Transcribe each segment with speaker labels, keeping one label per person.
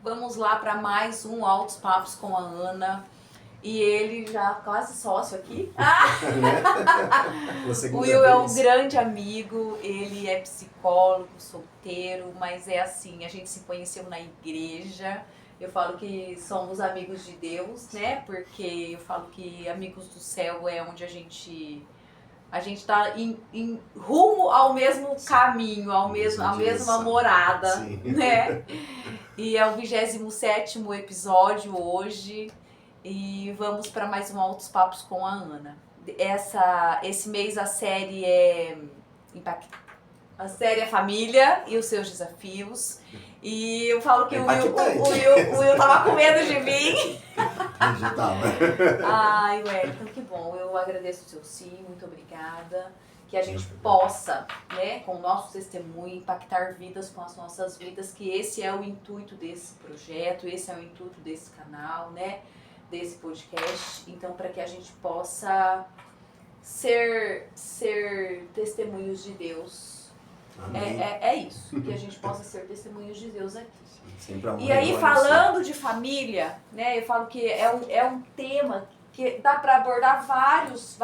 Speaker 1: Vamos lá para mais um Altos Papos com a Ana. E ele já quase sócio aqui. O Will é um grande amigo, ele é psicólogo, solteiro, mas é assim, a gente se conheceu na igreja. Eu falo que somos amigos de Deus, né? Porque eu falo que amigos do céu é onde a gente está em rumo ao mesmo caminho, à mesma morada, né? E é o 27º episódio hoje e vamos para mais um Altos Papos com a Ana. Esse mês a série é a série é Família e os seus desafios. E eu falo que o Will tava com medo de mim.
Speaker 2: Já tava.
Speaker 1: Ai, Wellington, que bom. Eu agradeço o seu sim, muito obrigada. Que a gente possa, né, com o nosso testemunho, impactar vidas com as nossas vidas, que esse é o intuito desse projeto, esse é o intuito desse canal, né, desse podcast. Então, para que a gente possa ser testemunhos de Deus. É isso, que a gente possa ser testemunhos de Deus aqui. E aí, falando de família, né, eu falo que é um tema que dá para abordar vários,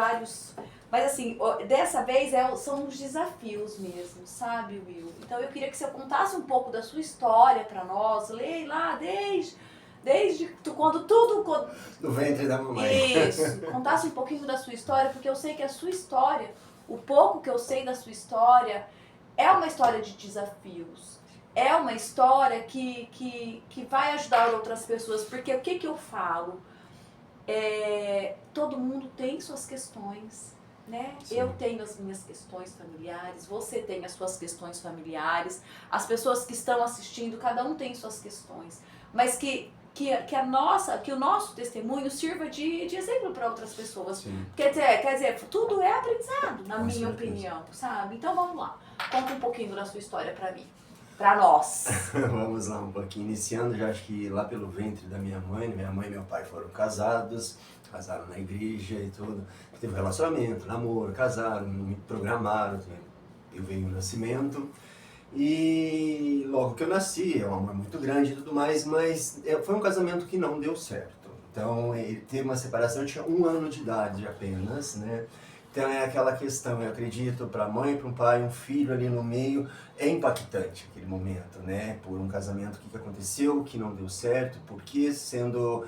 Speaker 1: mas assim, dessa vez são os desafios mesmo, sabe, Will? Então eu queria que você contasse um pouco da sua história para nós, leia lá desde quando tudo...
Speaker 2: Do ventre da mamãe.
Speaker 1: Isso, contasse um pouquinho da sua história, porque eu sei que a sua história, o pouco que eu sei da sua história, é uma história de desafios. É uma história que vai ajudar outras pessoas, porque o que eu falo? Todo mundo tem suas questões, né? Sim. Eu tenho as minhas questões familiares, você tem as suas questões familiares, as pessoas que estão assistindo, cada um tem suas questões, mas que o nosso testemunho sirva de exemplo para outras pessoas. Sim. Quer dizer, tudo é aprendizado, na minha opinião, sabe? Então vamos lá, conta um pouquinho da sua história para mim. Pra nós.
Speaker 2: Vamos lá um pouquinho, iniciando já acho que lá pelo ventre da minha mãe e meu pai foram casaram na igreja e tudo, teve relacionamento, namoro, casaram, me programaram, eu veio o nascimento e logo que eu nasci, é um amor muito grande e tudo mais, mas foi um casamento que não deu certo, então ele teve uma separação, eu tinha 1 ano de idade apenas, né? Então é aquela questão, eu acredito, para a mãe, para um pai, um filho ali no meio, é impactante aquele momento, né? Por um casamento, o que aconteceu, que não deu certo, porque sendo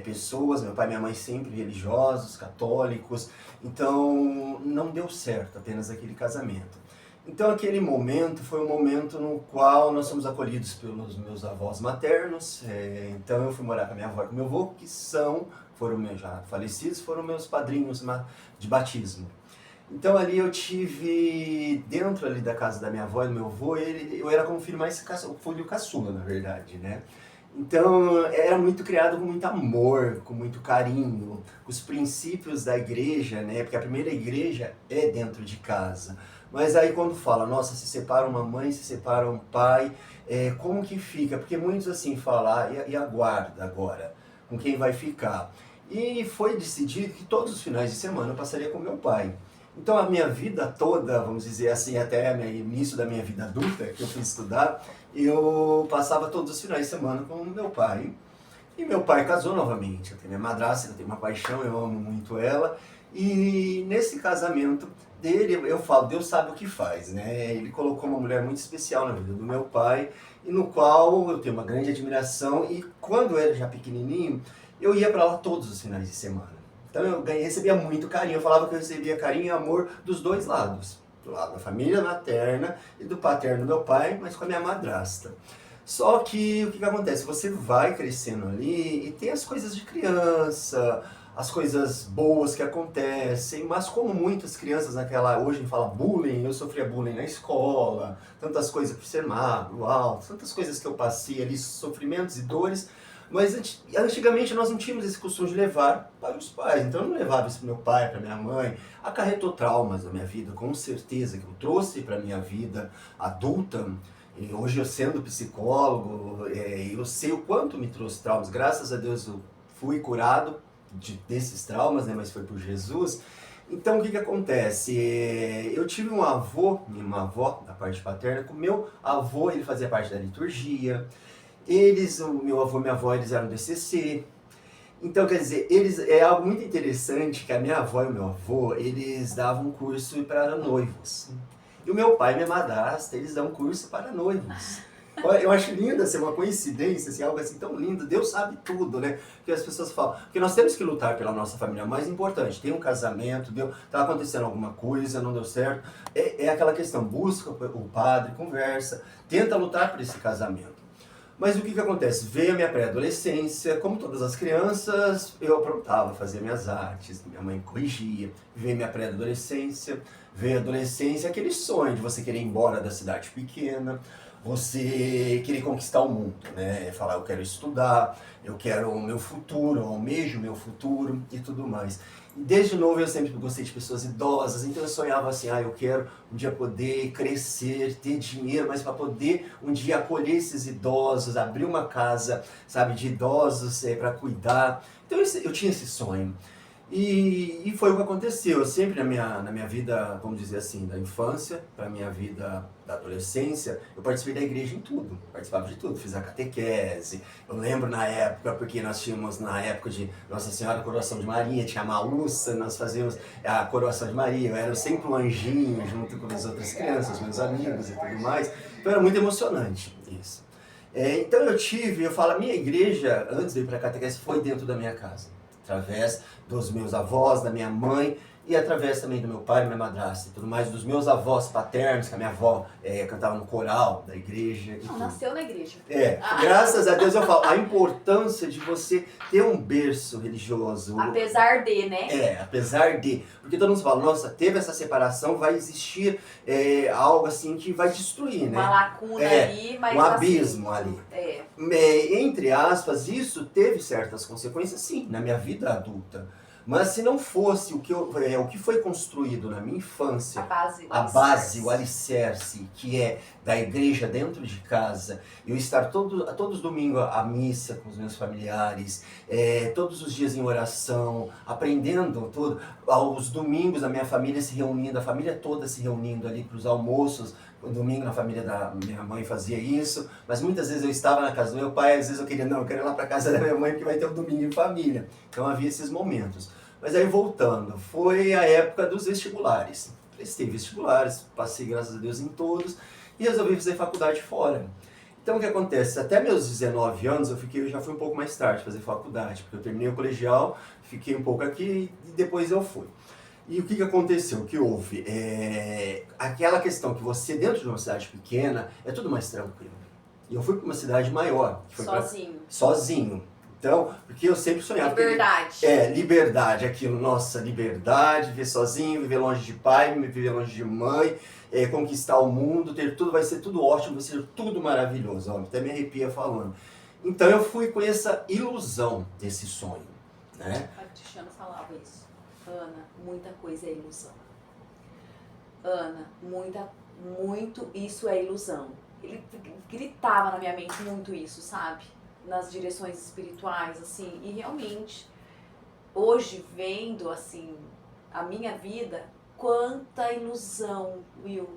Speaker 2: pessoas, meu pai e minha mãe sempre religiosos, católicos, então não deu certo apenas aquele casamento. Então aquele momento foi um momento no qual nós fomos acolhidos pelos meus avós maternos, então eu fui morar com a minha avó e com meu avô, que foram meus já falecidos, foram meus padrinhos de batismo. Então ali eu tive, dentro ali da casa da minha avó e do meu avô, eu era como filho filho caçula, na verdade, né? Então era muito criado com muito amor, com muito carinho, os princípios da igreja, né? Porque a primeira igreja é dentro de casa. Mas aí quando fala, nossa, se separa uma mãe, se separa um pai, como que fica? Porque muitos assim falam, e aguarda agora, com quem vai ficar? E foi decidido que todos os finais de semana eu passaria com meu pai. Então a minha vida toda, vamos dizer assim, até o início da minha vida adulta, que eu fui estudar, eu passava todos os finais de semana com meu pai. E meu pai casou novamente, eu tenho minha madrasta, eu tenho uma paixão, eu amo muito ela. E nesse casamento dele, eu falo, Deus sabe o que faz, né? Ele colocou uma mulher muito especial na vida do meu pai, e no qual eu tenho uma grande admiração, e quando eu era já pequenininho, eu ia para lá todos os finais de semana. Então eu recebia muito carinho, eu falava que eu recebia carinho e amor dos dois lados. Do lado da família materna e do paterno do meu pai, mas com a minha madrasta. Só que o que acontece? Você vai crescendo ali e tem as coisas de criança, as coisas boas que acontecem, mas como muitas crianças hoje a gente fala bullying, eu sofria bullying na escola, tantas coisas por ser magro, alto, tantas coisas que eu passei ali, sofrimentos e dores, mas antigamente nós não tínhamos esse costume de levar para os pais, então eu não levava isso para meu pai, para minha mãe, acarretou traumas na minha vida, com certeza que eu trouxe para a minha vida adulta. E hoje eu sendo psicólogo, eu sei o quanto me trouxe traumas, graças a Deus eu fui curado desses traumas, né, mas foi por Jesus. Então o que acontece? Eu tive um avô e uma avó da parte paterna, com meu avô ele fazia parte da liturgia, o meu avô e minha avó, eles eram do ECC. Então, quer dizer, é algo muito interessante que a minha avó e o meu avô, eles davam curso para noivos. E o meu pai e minha madrasta, eles dão curso para noivos. Eu acho lindo, assim, uma coincidência, assim, algo assim tão lindo. Deus sabe tudo, né? Porque as pessoas falam, porque nós temos que lutar pela nossa família. O mais importante, tem um casamento, tá acontecendo alguma coisa, não deu certo. É aquela questão, busca o padre, conversa, tenta lutar por esse casamento. Mas o que acontece? Veio a minha pré-adolescência, como todas as crianças, eu aprontava, fazia minhas artes, minha mãe corrigia. Veio minha pré-adolescência, veio a adolescência, aquele sonho de você querer ir embora da cidade pequena, você querer conquistar o mundo, né? Falar, eu quero estudar, eu quero o meu futuro, eu almejo o meu futuro e tudo mais. E desde novo eu sempre gostei de pessoas idosas, então eu sonhava assim, eu quero um dia poder crescer, ter dinheiro, mas para poder um dia acolher esses idosos, abrir uma casa, sabe, de idosos para cuidar. Então eu tinha esse sonho. E foi o que aconteceu. Eu sempre na minha vida, vamos dizer assim, da infância para a minha vida da adolescência, eu participei da igreja em tudo. Participava de tudo, fiz a catequese. Eu lembro na época, porque nós tínhamos na época de Nossa Senhora Coroação de Maria, tinha a Maúça, nós fazíamos a Coroação de Maria. Eu era sempre um anjinho junto com as outras crianças, meus amigos e tudo mais. Então era muito emocionante isso. Então eu falo, a minha igreja, antes de ir para a catequese, foi dentro da minha casa. Através dos meus avós, da minha mãe e através também do meu pai e minha madrasta e tudo mais, dos meus avós paternos, que a minha avó cantava no coral da igreja.
Speaker 1: Não, nasceu na igreja.
Speaker 2: Graças a Deus eu falo, a importância de você ter um berço religioso.
Speaker 1: Apesar de, né?
Speaker 2: Apesar de. Porque todo mundo fala, nossa, teve essa separação, vai existir algo assim que vai destruir, né?
Speaker 1: Uma lacuna ali, mas
Speaker 2: um abismo ali. Entre aspas, isso teve certas consequências, sim, na minha vida adulta. Mas se não fosse o que foi construído na minha infância, a base, o alicerce, que é da igreja dentro de casa, eu estar todos os domingos à missa com os meus familiares, todos os dias em oração, aprendendo tudo, aos domingos a minha família se reunindo, a família toda se reunindo ali para os almoços. No domingo na família da minha mãe fazia isso, mas muitas vezes eu estava na casa do meu pai, às vezes eu quero ir lá para casa da minha mãe porque vai ter um domingo em família. Então havia esses momentos. Mas aí voltando, foi a época dos vestibulares. Prestei vestibulares, passei graças a Deus em todos e resolvi fazer faculdade fora. Então o que acontece? Até meus 19 anos eu já fui um pouco mais tarde fazer faculdade, porque eu terminei o colegial, fiquei um pouco aqui e depois eu fui. E o que aconteceu? O que houve? Aquela questão que você, dentro de uma cidade pequena, é tudo mais tranquilo. E eu fui para uma cidade maior. Sozinho. Então, porque eu sempre sonhava...
Speaker 1: Liberdade.
Speaker 2: Liberdade. Aquilo, nossa, liberdade, viver sozinho, viver longe de pai, viver longe de mãe, conquistar o mundo, ter tudo, vai ser tudo ótimo, vai ser tudo maravilhoso. Ó, até me arrepia falando. Então eu fui com essa ilusão desse sonho, né?
Speaker 1: A Cristiano falava isso. Ana, muita coisa é ilusão. Ana, muito isso é ilusão. Ele gritava na minha mente muito isso, sabe? Nas direções espirituais, assim. E realmente, hoje vendo, assim, a minha vida, quanta ilusão, Will.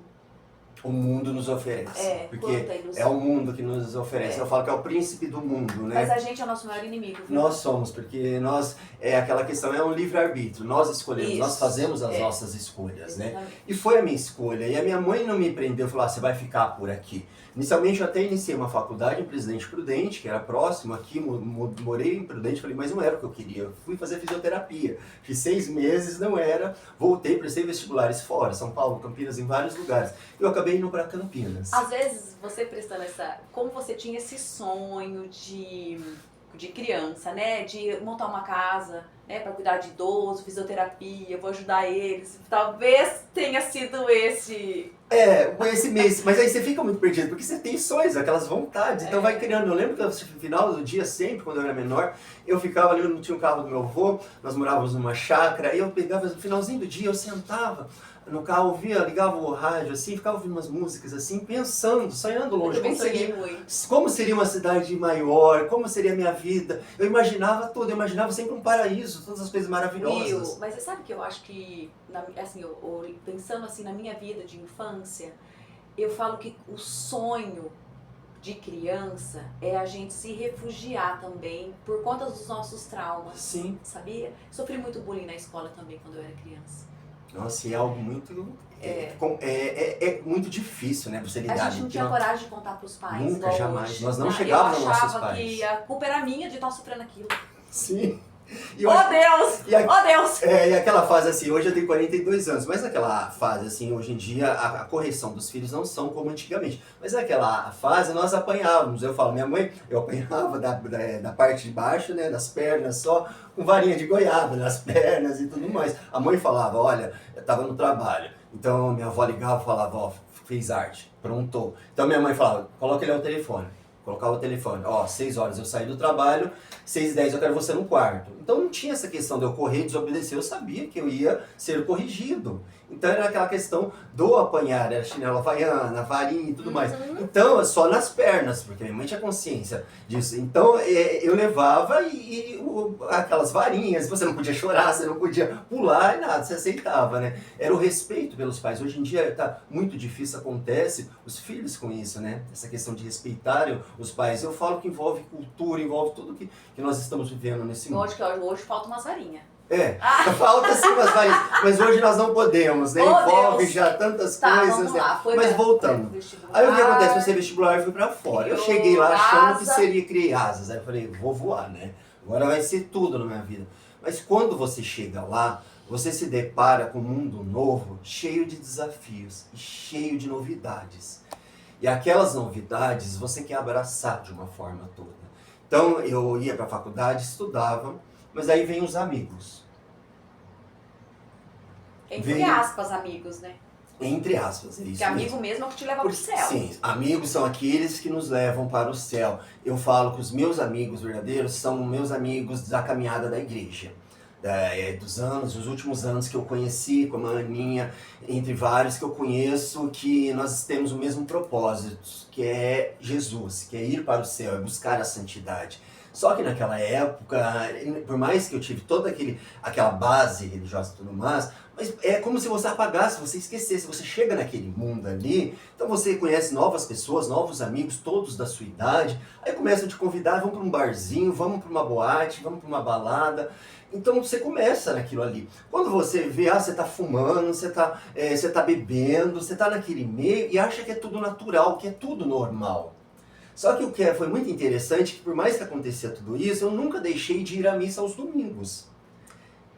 Speaker 2: O mundo nos oferece. Porque é o mundo que nos oferece. Eu falo que é o príncipe do mundo, né?
Speaker 1: Mas a gente é o nosso maior inimigo. Viu?
Speaker 2: Nós somos, porque nós, aquela questão, é um livre-arbítrio. Nós escolhemos, nós fazemos as nossas escolhas, né? E foi a minha escolha. E a minha mãe não me prendeu e falou, você vai ficar por aqui. Inicialmente eu até iniciei uma faculdade em Presidente Prudente, que era próximo aqui, morei em Prudente, falei, mas não era o que eu queria. Eu fui fazer fisioterapia. Fiz 6 meses, não era. Voltei, prestei vestibulares fora, São Paulo, Campinas, em vários lugares. Eu acabei indo para Campinas.
Speaker 1: Às vezes, você prestando como você tinha esse sonho de criança, né? De montar uma casa, né? Para cuidar de idoso, fisioterapia, vou ajudar eles. Talvez tenha sido esse
Speaker 2: mês. Mas aí você fica muito perdido, porque você tem sonhos, aquelas vontades. Então vai criando. Eu lembro que no final do dia, sempre, quando eu era menor, eu ficava ali, eu não tinha o carro do meu avô, nós morávamos numa chácara, aí eu pegava, no finalzinho do dia, eu sentava no carro, ligava o rádio assim, ficava ouvindo umas músicas assim, pensando, sonhando longe. Como seria uma cidade maior, como seria a minha vida. Eu imaginava tudo, eu imaginava sempre um paraíso, todas as coisas maravilhosas.
Speaker 1: Mas você sabe que eu acho que, assim, pensando assim na minha vida de infância, eu falo que o sonho de criança é a gente se refugiar também por conta dos nossos traumas.
Speaker 2: Sim.
Speaker 1: Sabia? Sofri muito bullying na escola também quando eu era criança.
Speaker 2: Nossa, e é algo muito... É muito difícil, né? Você lidar.
Speaker 1: A gente não tinha coragem de contar pros pais.
Speaker 2: Nunca, jamais.
Speaker 1: Hoje.
Speaker 2: Nós não chegávamos aos nossos pais.
Speaker 1: Eu achava que a culpa era minha de estar sofrendo aquilo.
Speaker 2: Sim.
Speaker 1: Oh Deus! Oh Deus!
Speaker 2: E aquela fase assim, hoje eu tenho 42 anos, mas naquela fase assim, hoje em dia a correção dos filhos não são como antigamente. Mas naquela fase nós apanhávamos, eu falo, minha mãe, eu apanhava da parte de baixo, né, das pernas só, com varinha de goiaba nas pernas e tudo mais. A mãe falava, olha, eu tava no trabalho, então minha avó ligava e falava, ó, fez arte, prontou. Então minha mãe falava, coloca ele ao telefone. Colocava o telefone, ó, 6 horas eu saí do trabalho, 6h10 eu quero você no quarto. Então não tinha essa questão de eu correr e desobedecer, eu sabia que eu ia ser corrigido. Então era aquela questão do apanhar, era chinelo havaiana, varinha e tudo mais. Então, só nas pernas, porque minha mãe tinha consciência disso. Então eu levava aquelas varinhas, você não podia chorar, você não podia pular e nada, você aceitava, né? Era o respeito pelos pais. Hoje em dia tá muito difícil, acontece os filhos com isso, né? Essa questão de respeitarem os pais. Eu falo que envolve cultura, envolve tudo que nós estamos vivendo nesse mundo.
Speaker 1: Hoje falta umas varinhas.
Speaker 2: Falta sim umas varinhas, mas hoje nós não podemos, né? Envolve
Speaker 1: Deus.
Speaker 2: Já tantas
Speaker 1: Tá,
Speaker 2: coisas,
Speaker 1: vamos lá.
Speaker 2: né? Mas voltando. Aí o que acontece? Você vestibular, eu fui pra fora. Eu cheguei lá achando que seria criar asas. Aí eu falei, vou voar, né? Agora vai ser tudo na minha vida. Mas quando você chega lá, você se depara com um mundo novo, cheio de desafios e cheio de novidades. E aquelas novidades você quer abraçar de uma forma toda. Então eu ia pra faculdade, estudava, mas aí vem os amigos.
Speaker 1: Entre aspas, amigos, né?
Speaker 2: Entre aspas, é isso.
Speaker 1: Porque amigo mesmo é o que te leva para o céu.
Speaker 2: Sim, amigos são aqueles que nos levam para o céu. Eu falo que os meus amigos verdadeiros são meus amigos da caminhada da igreja. Dos últimos anos que eu conheci, como a Aninha, entre vários que eu conheço, que nós temos o mesmo propósito, que é Jesus, que é ir para o céu, é buscar a santidade. Só que naquela época, por mais que eu tive toda aquela base religiosa e tudo mais, mas é como se você apagasse, você esquecesse, você chega naquele mundo ali, então você conhece novas pessoas, novos amigos, todos da sua idade, aí começam a te convidar, vamos para um barzinho, vamos para uma boate, vamos para uma balada. Então você começa naquilo ali. Quando você vê, você está fumando, você tá bebendo, você está naquele meio e acha que é tudo natural, que é tudo normal. Só que o que foi muito interessante, que por mais que acontecia tudo isso, eu nunca deixei de ir à missa aos domingos.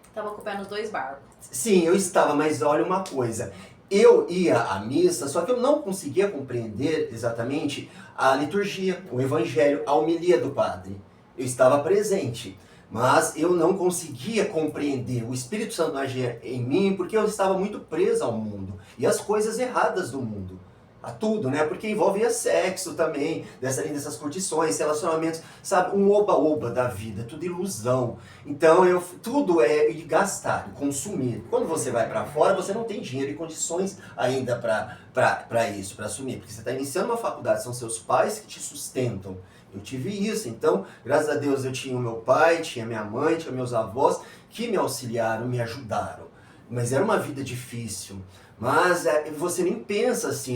Speaker 1: Estava acompanhando os dois barcos.
Speaker 2: Sim, eu estava, mas olha uma coisa. Eu ia à missa, só que eu não conseguia compreender exatamente a liturgia, o evangelho, a homilia do padre. Eu estava presente, mas eu não conseguia compreender. O Espírito Santo agia em mim porque eu estava muito preso ao mundo e às coisas erradas do mundo. A tudo, né? Porque envolve sexo também, dessas curtições, relacionamentos, sabe? Um oba-oba da vida, tudo ilusão. Então, tudo é gastar, consumir. Quando você vai para fora, você não tem dinheiro e condições ainda para isso, para assumir. Porque você está iniciando uma faculdade, são seus pais que te sustentam. Eu tive isso, então, graças a Deus eu tinha o meu pai, tinha minha mãe, tinha meus avós, que me auxiliaram, me ajudaram. Mas era uma vida difícil. Mas você nem pensa assim,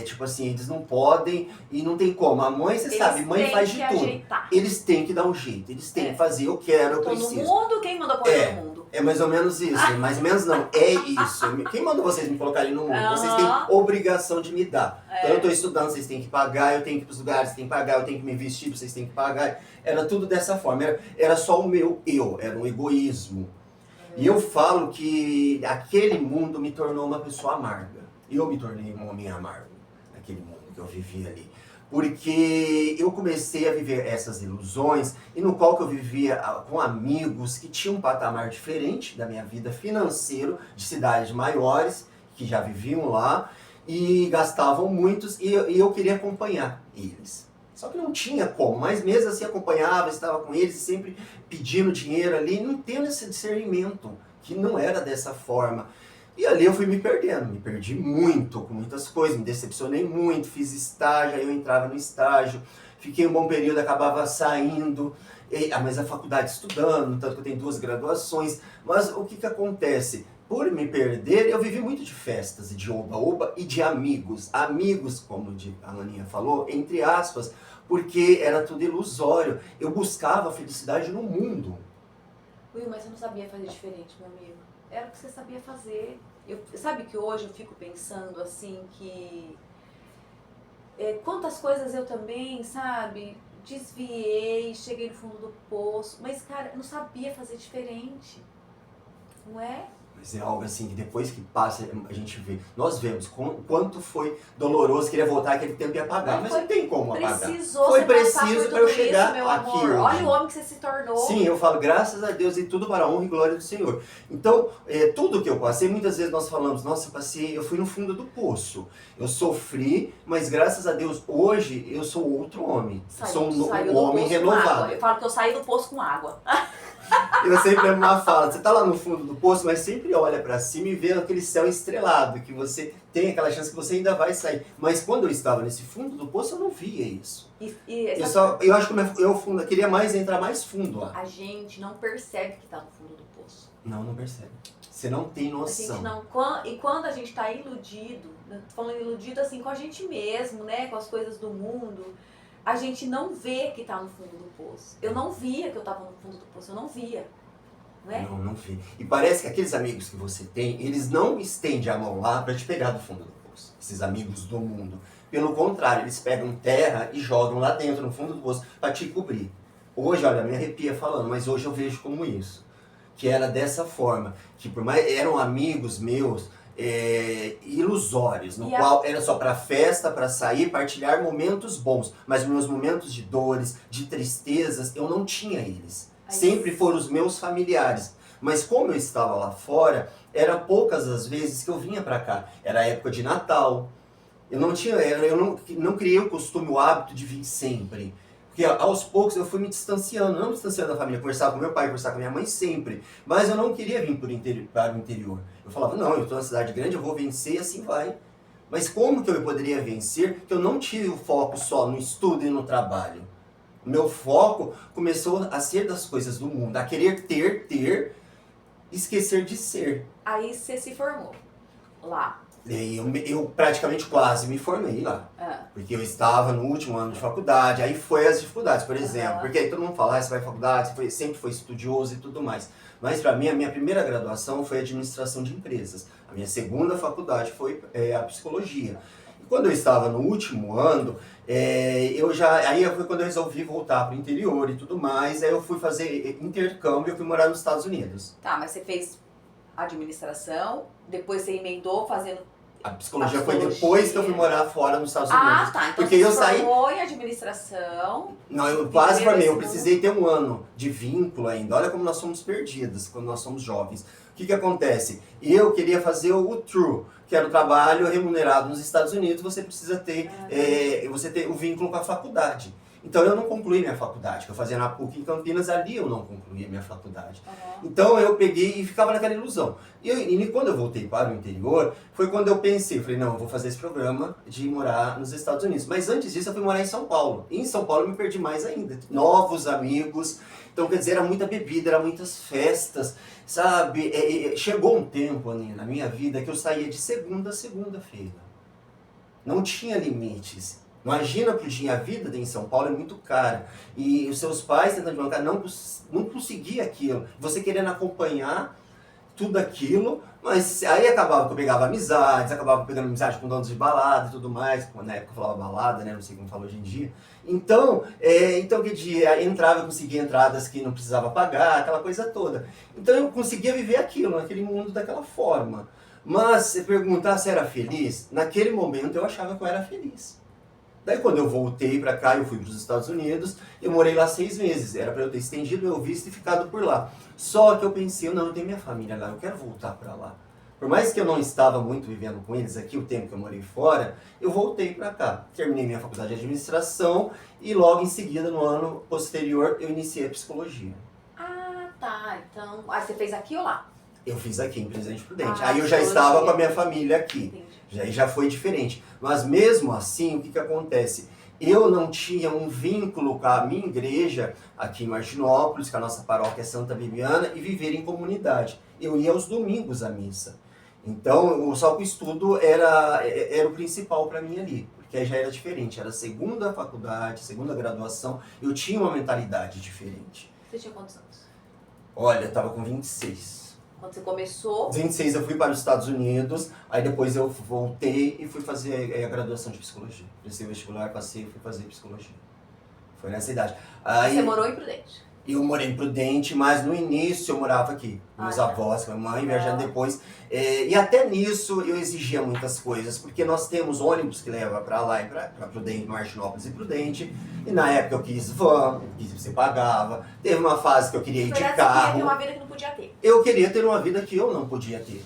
Speaker 2: tipo assim, eles não podem e não tem como. A mãe, você sabe, mãe faz de tudo.
Speaker 1: Ajeitar.
Speaker 2: Eles têm que dar um jeito, eles têm que fazer, eu quero, eu preciso.
Speaker 1: Tô no mundo, quem manda pôr no mundo?
Speaker 2: É mais ou menos isso, mais ou menos não, é isso. Quem manda vocês me colocarem no mundo? Vocês têm obrigação de me dar. Então eu tô estudando, vocês têm que pagar, eu tenho que ir pros lugares, vocês têm que pagar, eu tenho que me vestir, vocês têm que pagar. Era tudo dessa forma, era só o meu eu, era um egoísmo. E eu falo que aquele mundo me tornou uma pessoa amarga. Eu me tornei um homem amargo naquele mundo que eu vivia ali. Porque eu comecei a viver essas ilusões e no qual que eu vivia com amigos que tinham um patamar diferente da minha vida financeiro, de cidades maiores, que já viviam lá e gastavam muitos e eu queria acompanhar eles. Só que não tinha como, mas mesmo assim acompanhava, estava com eles, sempre pedindo dinheiro ali, não tendo esse discernimento, que não era dessa forma. E ali eu fui me perdendo, me perdi muito com muitas coisas, me decepcionei muito, fiz estágio, aí eu entrava no estágio, fiquei um bom período, acabava saindo, mas a faculdade estudando, tanto que eu tenho 2 graduações, mas o que acontece? por me perder, eu vivi muito de festas e de oba-oba e de amigos. Amigos, como a Aninha falou, entre aspas, porque era tudo ilusório. Eu buscava a felicidade no mundo.
Speaker 1: Will, mas você não sabia fazer diferente, meu amigo. Era o que você sabia fazer. Sabe que hoje eu fico pensando assim que... quantas coisas eu também, sabe, desviei, cheguei no fundo do poço. Mas, cara, eu não sabia fazer diferente. Não é?
Speaker 2: Mas é algo assim que depois que passa, a gente vê. Nós vemos quanto foi doloroso, queria voltar aquele tempo e apagar, mas não tem como apagar.
Speaker 1: Foi preciso para eu chegar isso, meu
Speaker 2: aqui
Speaker 1: amor.
Speaker 2: hoje.
Speaker 1: Olha o homem que você se tornou.
Speaker 2: Sim, eu falo graças a Deus e tudo para a honra e glória do Senhor. Então, tudo que eu passei, muitas vezes nós falamos, nossa, eu fui no fundo do poço. Eu sofri, mas graças a Deus, hoje eu sou outro homem. Sou um homem renovado.
Speaker 1: Eu falo que eu saí do poço com água.
Speaker 2: Eu sempre lembro uma fala, você tá lá no fundo do poço, mas sempre olha pra cima e vê aquele céu estrelado, que você tem aquela chance que você ainda vai sair. Mas quando eu estava nesse fundo do poço, eu não via isso. Eu acho que eu queria entrar mais fundo lá.
Speaker 1: A gente não percebe que tá no fundo do poço.
Speaker 2: Não percebe. Você não tem noção.
Speaker 1: E quando a gente tá iludido, tô falando iludido assim com a gente mesmo, né, com as coisas do mundo, a gente não vê que tá no fundo do poço. Eu não via que eu tava no fundo do poço, eu não via. Não é?
Speaker 2: Não vi. E parece que aqueles amigos que você tem, eles não estendem a mão lá pra te pegar do fundo do poço. Esses amigos do mundo. Pelo contrário, eles pegam terra e jogam lá dentro, no fundo do poço, pra te cobrir. Hoje, olha, me arrepia falando, mas hoje eu vejo como isso. Que era dessa forma. Que por mais eram amigos meus, ilusórios, no qual era só para festa, para sair, partilhar momentos bons, mas meus momentos de dores, de tristezas, eu não tinha eles. Sempre foram os meus familiares. Mas como eu estava lá fora, eram poucas as vezes que eu vinha para cá. Era época de Natal. Eu não criei o costume, o hábito de vir sempre. Porque aos poucos eu fui me distanciando, não me distanciando da família, conversava com meu pai, conversava com minha mãe sempre, mas eu não queria vir para o interior. Eu falava, não, eu estou na cidade grande, eu vou vencer e assim vai. Mas como que eu poderia vencer que eu não tive o foco só no estudo e no trabalho? O meu foco começou a ser das coisas do mundo, a querer ter, esquecer de ser.
Speaker 1: Aí você se formou lá.
Speaker 2: Eu praticamente quase me formei lá. Porque eu estava no último ano de faculdade, aí foi as dificuldades, por exemplo. Porque aí todo mundo fala, você vai à faculdade, você sempre foi estudioso e tudo mais. Mas para mim, a minha primeira graduação foi administração de empresas. A minha segunda faculdade foi a psicologia. E quando eu estava no último ano, aí foi quando eu resolvi voltar para o interior e tudo mais. Aí eu fui fazer intercâmbio, eu fui morar nos Estados Unidos.
Speaker 1: Tá, mas você fez administração, depois você emendou fazendo...
Speaker 2: A psicologia foi depois que eu fui morar fora nos Estados Unidos.
Speaker 1: Ah, tá. Então
Speaker 2: porque
Speaker 1: você formou em administração.
Speaker 2: Não, eu quase formei. Eu precisei ter um ano de vínculo ainda. Olha como nós somos perdidos quando nós somos jovens. O que acontece? Eu queria fazer o TRU, que era o trabalho remunerado nos Estados Unidos. Você precisa ter, você ter o vínculo com a faculdade. Então eu não concluí minha faculdade, que eu fazia na PUC em Campinas, ali eu não concluí a minha faculdade. Então eu peguei e ficava naquela ilusão. E quando eu voltei para o interior, foi quando eu pensei, falei, não, eu vou fazer esse programa de morar nos Estados Unidos. Mas antes disso eu fui morar em São Paulo. E em São Paulo eu me perdi mais ainda. Novos amigos, então quer dizer, era muita bebida, era muitas festas, sabe? Chegou um tempo, Aninha, na minha vida que eu saía de segunda a segunda-feira. Não tinha limites. Imagina, Pudim, a vida em São Paulo é muito cara. E os seus pais tentando bancar, não conseguia aquilo. Você querendo acompanhar tudo aquilo, mas aí acabava que eu pegava amizades, acabava pegando amizade com donos de balada e tudo mais. Na época eu falava balada, né? Não sei como fala hoje em dia. Então que dia entrava, eu conseguia entradas que não precisava pagar, aquela coisa toda. Então eu conseguia viver aquilo, naquele mundo daquela forma. Mas se perguntar se era feliz, naquele momento eu achava que eu era feliz. Daí quando eu voltei pra cá, eu fui para os Estados Unidos, eu morei lá 6 meses. Era para eu ter estendido meu visto e ficado por lá. Só que eu pensei, não, eu tenho minha família lá, eu quero voltar para lá. Por mais que eu não estava muito vivendo com eles aqui, o tempo que eu morei fora, eu voltei para cá. Terminei minha faculdade de administração e logo em seguida, no ano posterior, eu iniciei a psicologia.
Speaker 1: Ah, tá. Então, aí você fez aqui ou lá?
Speaker 2: Eu fiz aqui em Presidente Prudente. Aí eu já estava com a minha família aqui. Entendi. Já foi diferente. Mas mesmo assim, o que acontece? Eu não tinha um vínculo com a minha igreja aqui em Martinópolis, que a nossa paróquia é Santa Bibiana, e viver em comunidade. eu ia aos domingos à missa. Então, só que o estudo era o principal para mim ali, porque aí já era diferente. Era a segunda faculdade, segunda graduação, eu tinha uma mentalidade diferente.
Speaker 1: Você tinha quantos anos?
Speaker 2: Olha, eu estava com 26.
Speaker 1: Quando você começou?
Speaker 2: 26 eu fui para os Estados Unidos, aí depois eu voltei e fui fazer a graduação de psicologia. Prestei o vestibular, passei e fui fazer psicologia. Foi nessa idade. Aí,
Speaker 1: você morou em Prudente?
Speaker 2: eu morei em Prudente, mas no início eu morava aqui. Meus avós, com a minha mãe, viajando depois. E até nisso eu exigia muitas coisas, porque nós temos ônibus que leva para lá e para Prudente, Martinópolis e Prudente. E na época eu quis van, que você pagava. Teve uma fase que eu queria ir de carro.
Speaker 1: Você queria ter uma vida que não podia ter.
Speaker 2: Eu queria ter uma vida que eu não podia ter.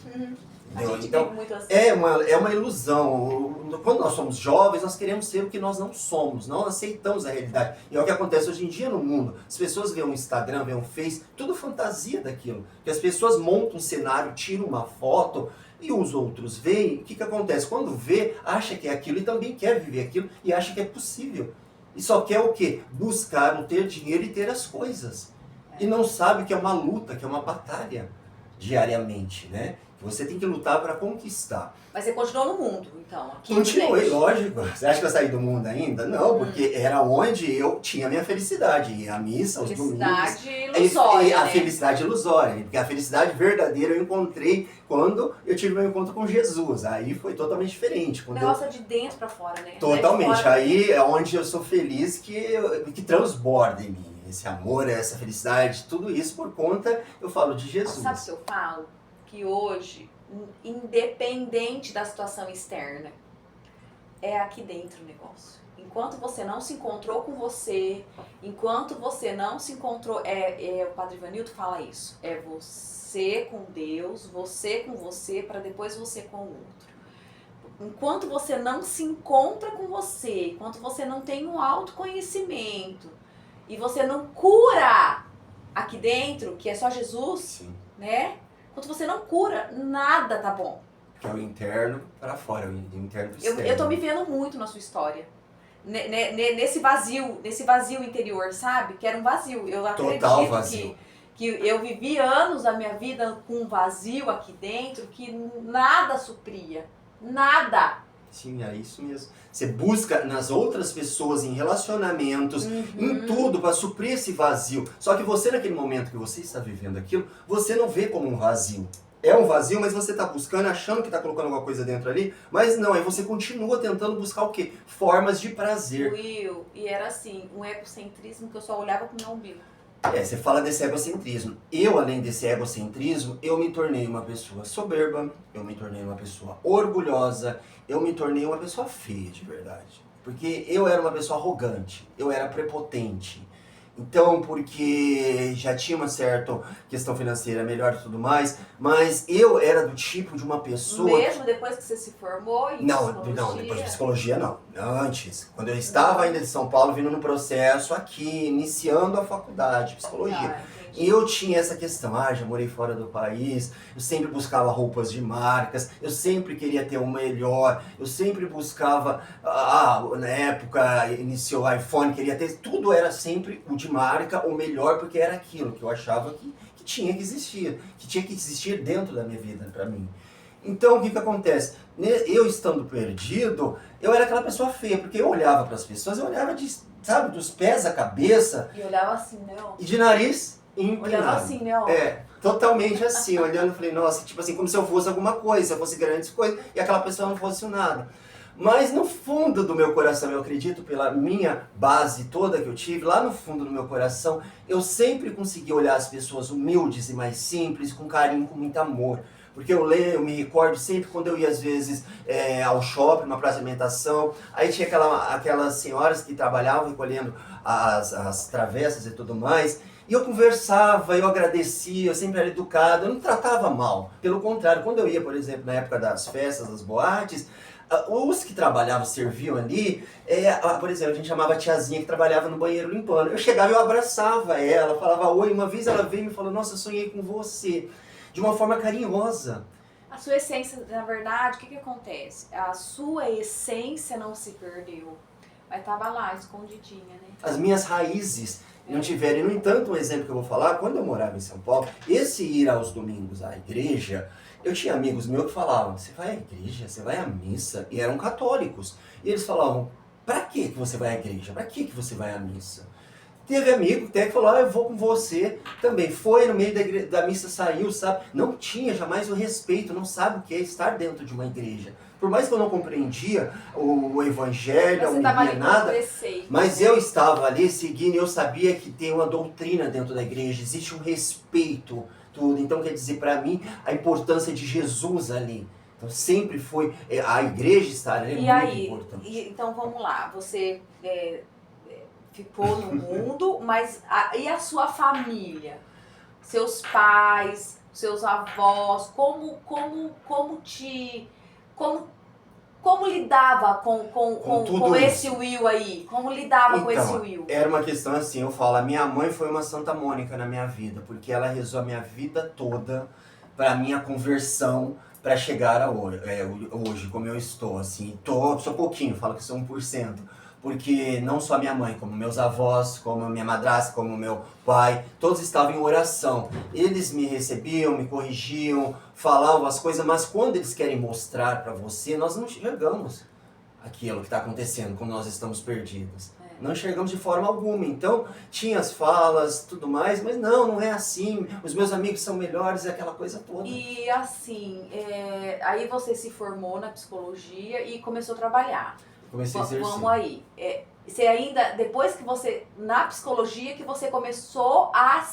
Speaker 1: A gente
Speaker 2: então,
Speaker 1: vive muito assim.
Speaker 2: é uma ilusão. Quando nós somos jovens, nós queremos ser o que nós não somos, não aceitamos a realidade. E é o que acontece hoje em dia no mundo. As pessoas veem um Instagram, veem um Face, tudo fantasia daquilo. Que as pessoas montam um cenário, tiram uma foto e os outros veem. O que acontece? Quando vê, acha que é aquilo e também quer viver aquilo e acha que é possível. E só quer o quê? Buscar o ter dinheiro e ter as coisas. E não sabe que é uma luta, que é uma batalha diariamente, né? Você tem que lutar para conquistar.
Speaker 1: Mas você continuou no mundo, então? Aqui
Speaker 2: Continuei, lógico. Você acha que eu saí do mundo ainda? Não, porque era onde eu tinha a minha felicidade. E a missa, os domingos.
Speaker 1: Felicidade ilusória,
Speaker 2: A felicidade ilusória. Porque a felicidade verdadeira eu encontrei quando eu tive meu encontro com Jesus. Aí foi totalmente diferente.
Speaker 1: O negócio é de dentro para fora, né?
Speaker 2: Totalmente.
Speaker 1: Fora,
Speaker 2: aí é onde eu sou feliz que transborda em mim. Esse amor, essa felicidade, tudo isso por conta, eu falo, de Jesus.
Speaker 1: Sabe o que eu falo? Que hoje, independente da situação externa, é aqui dentro o negócio. Enquanto você não se encontrou com você, enquanto você não se encontrou... o Padre Ivanildo fala isso. É você com Deus, você com você, para depois você com o outro. Enquanto você não se encontra com você, enquanto você não tem um autoconhecimento, e você não cura aqui dentro, que é só Jesus,
Speaker 2: Sim.
Speaker 1: né? Quando você não cura, nada tá bom.
Speaker 2: Que é o interno para fora, o interno para o externo.
Speaker 1: Eu tô me vendo muito na sua história. Nesse vazio interior, sabe? Que era um vazio. Eu
Speaker 2: Total
Speaker 1: acredito
Speaker 2: vazio.
Speaker 1: que eu vivi anos da minha vida com um vazio aqui dentro que nada supria. Nada.
Speaker 2: Sim, é isso mesmo. Você busca nas outras pessoas, em relacionamentos, em tudo, para suprir esse vazio. Só que você, naquele momento que você está vivendo aquilo, você não vê como um vazio. É um vazio, mas você está buscando, achando que está colocando alguma coisa dentro ali, mas não, aí você continua tentando buscar o quê? Formas de prazer.
Speaker 1: Will, e era assim, um egocentrismo que eu só olhava com o meu umbigo.
Speaker 2: Você fala desse egocentrismo. Eu, além desse egocentrismo, eu me tornei uma pessoa soberba, eu me tornei uma pessoa orgulhosa, eu me tornei uma pessoa feia de verdade. Porque eu era uma pessoa arrogante, eu era prepotente. Então, porque já tinha uma certa questão financeira melhor e tudo mais, mas eu era do tipo de uma pessoa...
Speaker 1: Mesmo depois que você se formou em psicologia?
Speaker 2: Não, depois de psicologia não. Antes, quando eu estava ainda de São Paulo, vindo no processo aqui, iniciando a faculdade de psicologia. E eu tinha essa questão, já morei fora do país, eu sempre buscava roupas de marcas, eu sempre queria ter o melhor, eu sempre buscava, na época iniciou o iPhone, queria ter, tudo era sempre o de marca, o melhor, porque era aquilo que eu achava que tinha que existir dentro da minha vida, para mim. Então, o que acontece? Eu estando perdido, eu era aquela pessoa feia, porque eu olhava para as pessoas, eu olhava dos pés à cabeça.
Speaker 1: E olhava assim, né?
Speaker 2: E de nariz empinado.
Speaker 1: Olhava assim, né?
Speaker 2: Totalmente assim, olhando, eu falei, nossa, tipo assim, como se eu fosse alguma coisa, se eu fosse grandes coisas, e aquela pessoa não fosse nada. Mas no fundo do meu coração, eu acredito, pela minha base toda que eu tive, lá no fundo do meu coração, eu sempre consegui olhar as pessoas humildes e mais simples, com carinho, com muito amor. Porque eu me recordo sempre quando eu ia às vezes ao shopping, uma praça de alimentação, aí tinha aquelas senhoras que trabalhavam recolhendo as travessas e tudo mais, e eu conversava, eu agradecia, eu sempre era educado, eu não tratava mal. Pelo contrário, quando eu ia, por exemplo, na época das festas, das boates, os que trabalhavam, serviam ali, por exemplo, a gente chamava a tiazinha que trabalhava no banheiro limpando. Eu chegava e eu abraçava ela, falava oi, uma vez ela veio e me falou, nossa, eu sonhei com você. De uma forma carinhosa.
Speaker 1: A sua essência, na verdade, o que acontece? A sua essência não se perdeu. Mas tava lá, escondidinha, né?
Speaker 2: As minhas raízes não tiveram. E, no entanto, um exemplo que eu vou falar, quando eu morava em São Paulo, esse ir aos domingos à igreja, eu tinha amigos meus que falavam, você vai à igreja, você vai à missa, e eram católicos. E eles falavam, pra que você vai à igreja? Pra que você vai à missa? Teve amigo até que falou, eu vou com você também. Foi no meio da missa, saiu, sabe? Não tinha jamais o respeito, não sabe o que é estar dentro de uma igreja. Por mais que eu não compreendia o evangelho, não entendia nada, mas eu estava ali seguindo e eu sabia que tem uma doutrina dentro da igreja, existe um respeito, tudo. Então quer dizer, para mim, a importância de Jesus ali. Então sempre foi, a igreja estar ali é muito importante.
Speaker 1: Então vamos lá, você ficou no mundo, mas e a sua família? Seus pais, seus avós, como lidava com esse Will aí? Como lidava com esse Will?
Speaker 2: Era uma questão assim, eu falo, a minha mãe foi uma Santa Mônica na minha vida, porque ela rezou a minha vida toda para minha conversão, para chegar a hoje, como eu estou, assim, sou pouquinho, falo que sou 1%, porque não só minha mãe, como meus avós, como minha madrasta, como meu pai, todos estavam em oração. Eles me recebiam, me corrigiam, falavam as coisas, mas quando eles querem mostrar para você, nós não enxergamos aquilo que está acontecendo quando nós estamos perdidos. Não enxergamos de forma alguma. Então, tinha as falas, tudo mais, mas não é assim. Os meus amigos são melhores, aquela coisa toda.
Speaker 1: E assim, aí você se formou na psicologia e começou a trabalhar.
Speaker 2: Comecei a exercer.
Speaker 1: Vamos aí. Você ainda, depois que você, na psicologia, que você começou a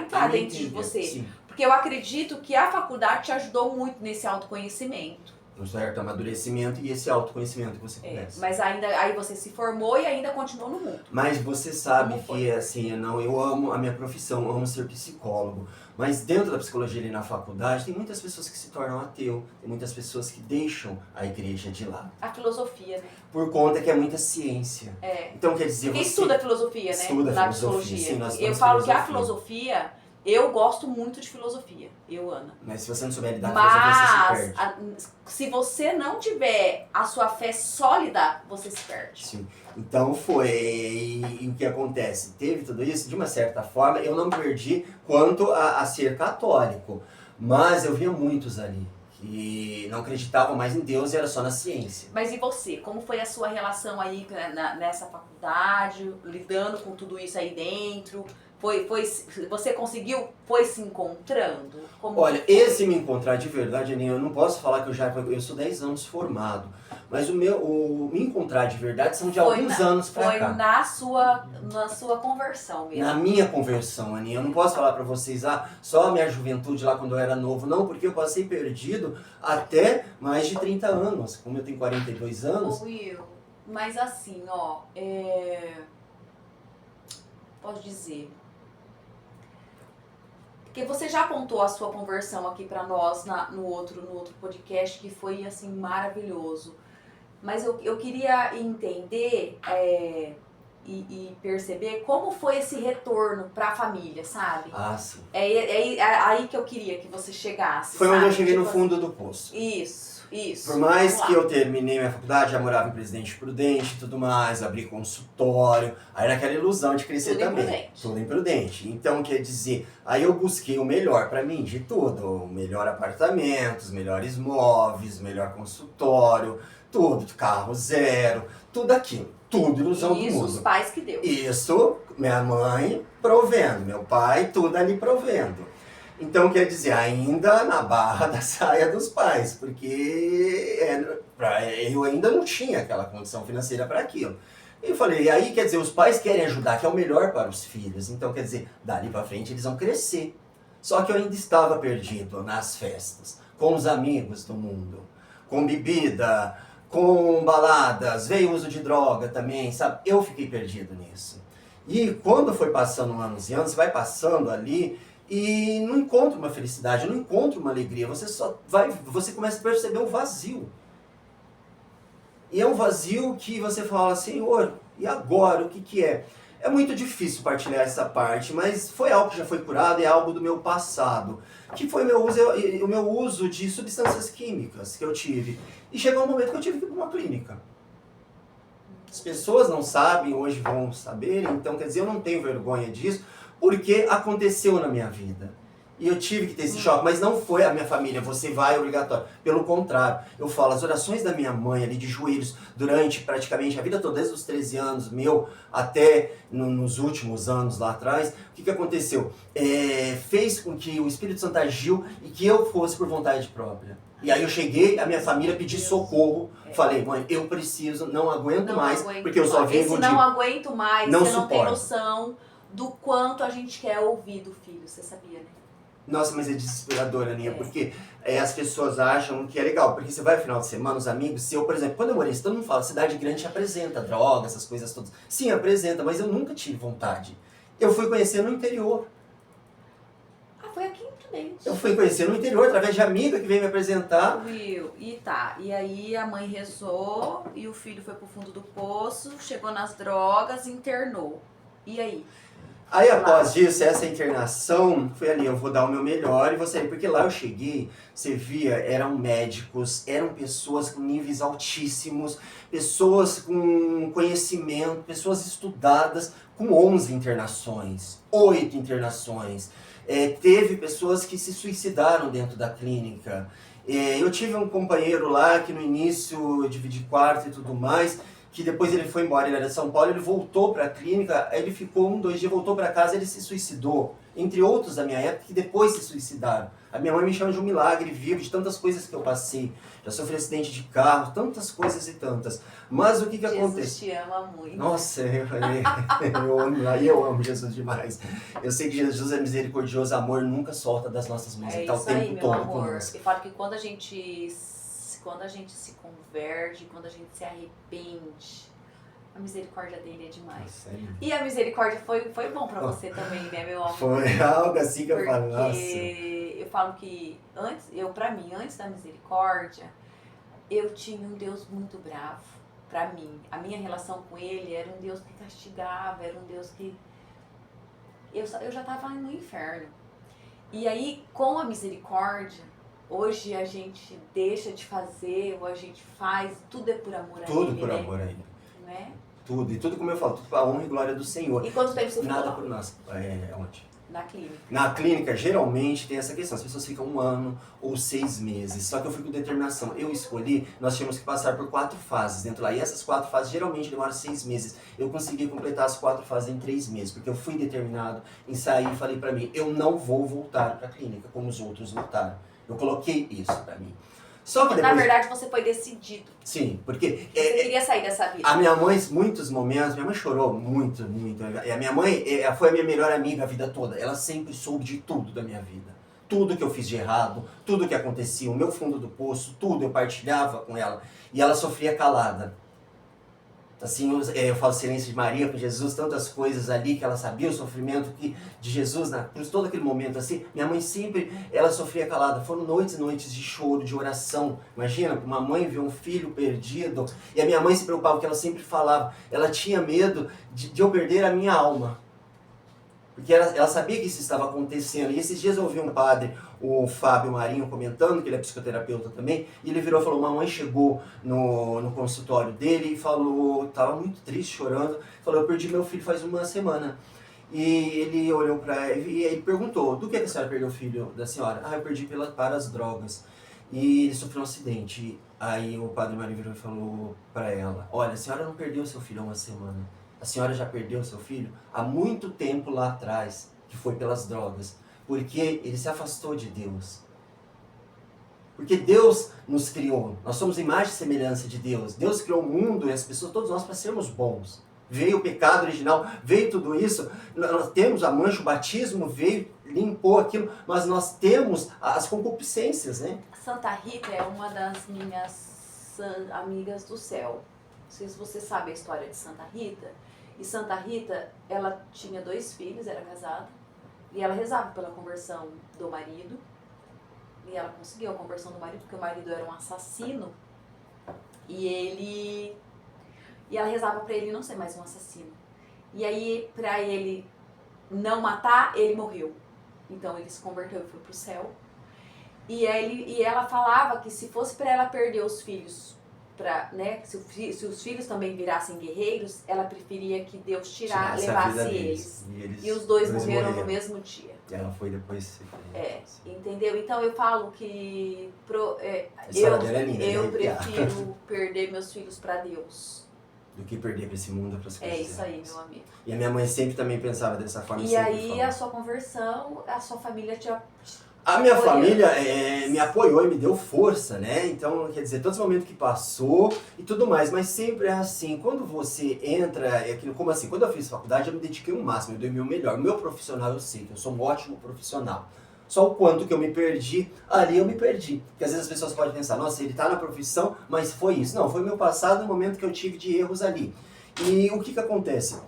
Speaker 1: entrar dentro de você.
Speaker 2: Sim.
Speaker 1: Porque eu acredito que a faculdade te ajudou muito nesse autoconhecimento.
Speaker 2: Um certo amadurecimento e esse autoconhecimento que você conhece.
Speaker 1: Mas aí você se formou e ainda continuou no mundo.
Speaker 2: Mas você sabe que, assim, eu amo a minha profissão, eu amo ser psicólogo. Mas dentro da psicologia e na faculdade, tem muitas pessoas que se tornam ateu, tem muitas pessoas que deixam a igreja de lado.
Speaker 1: A filosofia, né?
Speaker 2: Por conta que é muita ciência. Então, quer dizer,
Speaker 1: Quem estuda filosofia, né?
Speaker 2: Estuda
Speaker 1: na
Speaker 2: filosofia.
Speaker 1: Psicologia.
Speaker 2: Sim, nós
Speaker 1: eu falo que a filosofia, eu gosto muito de filosofia, Ana.
Speaker 2: Mas se você não souber lidar com a filosofia, você se perde.
Speaker 1: Se você não tiver a sua fé sólida, você se perde.
Speaker 2: Sim. Então e o que acontece? Teve tudo isso, de uma certa forma, eu não me perdi quanto a ser católico. Mas eu via muitos ali que não acreditavam mais em Deus e era só na ciência.
Speaker 1: Mas e você? Como foi a sua relação aí nessa faculdade, lidando com tudo isso aí dentro? Você conseguiu, foi se encontrando?
Speaker 2: Olha, esse me encontrar de verdade, eu não posso falar que eu sou 10 anos formado, mas o me encontrar de verdade são de alguns anos pra cá.
Speaker 1: Foi na sua conversão mesmo.
Speaker 2: Na minha conversão, Aninha, eu não posso falar pra vocês, só a minha juventude lá quando eu era novo, não, porque eu passei perdido até mais de 30 anos, como eu tenho 42 anos.
Speaker 1: Will, mas assim, posso dizer... Porque você já contou a sua conversão aqui pra nós no outro podcast, que foi assim maravilhoso. Mas eu queria entender e perceber como foi esse retorno pra família, sabe?
Speaker 2: Sim.
Speaker 1: É aí que eu queria que você chegasse.
Speaker 2: Foi onde eu cheguei no fundo do poço.
Speaker 1: Isso.
Speaker 2: Por mais que eu terminei minha faculdade, já morava em Presidente Prudente e tudo mais, abri consultório, aí era aquela ilusão de crescer também. Tudo imprudente. Então, quer dizer, aí eu busquei o melhor pra mim de tudo. O melhor apartamento, os melhores móveis, o melhor consultório, tudo, carro zero, tudo aquilo. Tudo ilusão do mundo.
Speaker 1: Isso os pais que deu.
Speaker 2: Isso, minha mãe provendo, meu pai tudo ali provendo. Então, quer dizer, ainda na barra da saia dos pais, porque eu ainda não tinha aquela condição financeira para aquilo. E eu falei, aí quer dizer, os pais querem ajudar, que é o melhor para os filhos. Então, quer dizer, dali para frente eles vão crescer. Só que eu ainda estava perdido nas festas, com os amigos do mundo, com bebida, com baladas, veio o uso de droga também, sabe? Eu fiquei perdido nisso. E quando foi passando anos e anos, vai passando ali... E não encontra uma felicidade, não encontra uma alegria, você começa a perceber um vazio. E é um vazio que você fala, Senhor, e agora, o que é? É muito difícil partilhar essa parte, mas foi algo que já foi curado, é algo do meu passado. Que foi o meu uso de substâncias químicas que eu tive. E chegou um momento que eu tive que ir para uma clínica. As pessoas não sabem, hoje vão saber, então quer dizer, eu não tenho vergonha disso, porque aconteceu na minha vida. E eu tive que ter esse choque, mas não foi a minha família, você vai, é obrigatório. Pelo contrário, eu falo, as orações da minha mãe ali de joelhos, durante praticamente a vida toda, desde os 13 anos meu, até nos últimos anos lá atrás, o que aconteceu? Fez com que o Espírito Santo agiu e que eu fosse por vontade própria. E aí eu cheguei, a minha família pedi socorro, falei, mãe, eu preciso, não aguento mais, porque eu só vivo de...
Speaker 1: não aguento mais,
Speaker 2: não
Speaker 1: você
Speaker 2: suporto.
Speaker 1: Não tem noção do quanto a gente quer ouvir do filho, você sabia, né?
Speaker 2: Nossa, mas é desesperador, Aninha, porque as pessoas acham que é legal, porque você vai no final de semana, os amigos, se eu, por exemplo, quando eu morei, todo mundo fala, cidade grande apresenta droga, essas coisas todas. Sim, apresenta, mas eu nunca tive vontade. Eu fui conhecer no interior.
Speaker 1: Foi aqui em Prudente.
Speaker 2: Eu fui conhecer no interior, através de amiga que veio me apresentar.
Speaker 1: Viu? E aí a mãe rezou, e o filho foi pro fundo do poço, chegou nas drogas, internou. E aí?
Speaker 2: Aí após isso, essa internação, foi ali, eu vou dar o meu melhor e vou sair. Porque lá eu cheguei, você via, eram médicos, eram pessoas com níveis altíssimos, pessoas com conhecimento, pessoas estudadas, com 11 internações, 8 internações. Teve pessoas que se suicidaram dentro da clínica. Eu tive um companheiro lá que no início eu dividi quarto e tudo mais, que depois ele foi embora, ele era de São Paulo, ele voltou para a clínica, aí ele ficou 2 dias, voltou para casa, ele se suicidou. Entre outros da minha época que depois se suicidaram. A minha mãe me chama de um milagre vivo, de tantas coisas que eu passei. Já sofri acidente de carro, tantas coisas e tantas. Mas o que acontece?
Speaker 1: Jesus te ama muito.
Speaker 2: Nossa, eu amo Jesus demais. Eu sei que Jesus é misericordioso, amor nunca solta das nossas mãos. Ele está o tempo todo conosco.
Speaker 1: Eu falo que quando a gente se converte, quando a gente se arrepende, a misericórdia dele é demais. E a misericórdia foi bom pra você também, né, meu amor?
Speaker 2: Foi algo assim que eu falo, nossa.
Speaker 1: Porque eu falo que antes da misericórdia, eu tinha um Deus muito bravo pra mim. A minha relação com ele era um Deus que castigava, era um Deus que... Eu já tava no inferno. E aí, com a misericórdia, hoje a gente deixa de fazer, ou a gente faz, tudo é por amor a ele.
Speaker 2: Tudo por amor a ele.
Speaker 1: Né?
Speaker 2: Tudo, e tudo como eu falo, tudo para a honra e glória do Senhor.
Speaker 1: E quanto tempo você ficou
Speaker 2: Nada
Speaker 1: lá?
Speaker 2: por nós. Onde?
Speaker 1: Na clínica.
Speaker 2: Na clínica, geralmente, tem essa questão. As pessoas ficam 1 ano ou 6 meses. Só que eu fui com determinação. Eu escolhi, nós tínhamos que passar por 4 fases dentro lá. E essas 4 fases geralmente demoram 6 meses. Eu consegui completar as 4 fases em 3 meses. Porque eu fui determinado em sair e falei pra mim, eu não vou voltar pra clínica como os outros voltaram. Eu coloquei isso pra mim. Só que depois...
Speaker 1: Na verdade, você foi decidido.
Speaker 2: Sim, porque...
Speaker 1: Você queria sair dessa vida.
Speaker 2: A minha mãe, muitos momentos, minha mãe chorou muito, muito. E a minha mãe foi a minha melhor amiga a vida toda. Ela sempre soube de tudo da minha vida. Tudo que eu fiz de errado, tudo que acontecia, o meu fundo do poço, tudo eu partilhava com ela. E ela sofria calada. Assim, eu falo silêncio de Maria com Jesus, tantas coisas ali que ela sabia, o sofrimento de Jesus na cruz, todo aquele momento assim. Minha mãe sempre, ela sofria calada. Foram noites e noites de choro, de oração. Imagina, uma mãe ver um filho perdido. E a minha mãe se preocupava, porque ela sempre falava, ela tinha medo de eu perder a minha alma. Porque ela sabia que isso estava acontecendo. E esses dias eu ouvi um padre, o Fábio Marinho, comentando, que ele é psicoterapeuta também, e ele virou e falou, mamãe chegou no consultório dele e falou, estava muito triste, chorando, falou, eu perdi meu filho faz 1 semana. E ele olhou para ele e ele perguntou, do que a senhora perdeu o filho da senhora? Ah, eu perdi para as drogas. E ele sofreu um acidente. Aí o padre Marinho virou e falou para ela, olha, a senhora não perdeu seu filho há 1 semana. A senhora já perdeu seu filho há muito tempo lá atrás, que foi pelas drogas. Porque ele se afastou de Deus. Porque Deus nos criou. Nós somos imagem e semelhança de Deus. Deus criou o mundo e as pessoas, todos nós, para sermos bons. Veio o pecado original, veio tudo isso. Nós temos a mancha, o batismo veio, limpou aquilo. Mas nós temos as concupiscências, né?
Speaker 1: Santa Rita é uma das minhas amigas do céu. Não sei se você sabe a história de Santa Rita. E Santa Rita, ela tinha 2 filhos, era casada. E ela rezava pela conversão do marido. E ela conseguiu a conversão do marido, porque o marido era um assassino. E ela rezava pra ele não ser mais um assassino. E aí, pra ele não matar, ele morreu. Então ele se converteu e foi pro céu. E ela falava que se fosse pra ela perder os filhos para, né, se os filhos também virassem guerreiros, ela preferia que Deus
Speaker 2: Tirasse a
Speaker 1: levasse
Speaker 2: vida
Speaker 1: eles.
Speaker 2: deles.
Speaker 1: E os dois morreram no mesmo dia.
Speaker 2: E ela foi depois.
Speaker 1: Entendeu? Então eu falo que eu prefiro perder meus filhos para Deus.
Speaker 2: Do que perder para esse mundo, para as coisas.
Speaker 1: É isso aí, meu amigo.
Speaker 2: E a minha mãe sempre também pensava dessa forma.
Speaker 1: E aí a sua conversão, a sua família te
Speaker 2: A minha família me apoiou e me deu força, né? Então, quer dizer, todos os momentos que passou e tudo mais, mas sempre é assim, quando você entra, como assim, quando eu fiz faculdade eu me dediquei o máximo, eu dei o meu melhor. O meu profissional eu sei que eu sou um ótimo profissional. Só o quanto que eu me perdi, ali eu me perdi. Porque às vezes as pessoas podem pensar, nossa, ele tá na profissão, mas foi isso. Não, foi meu passado, o momento que eu tive de erros ali. E o que acontece?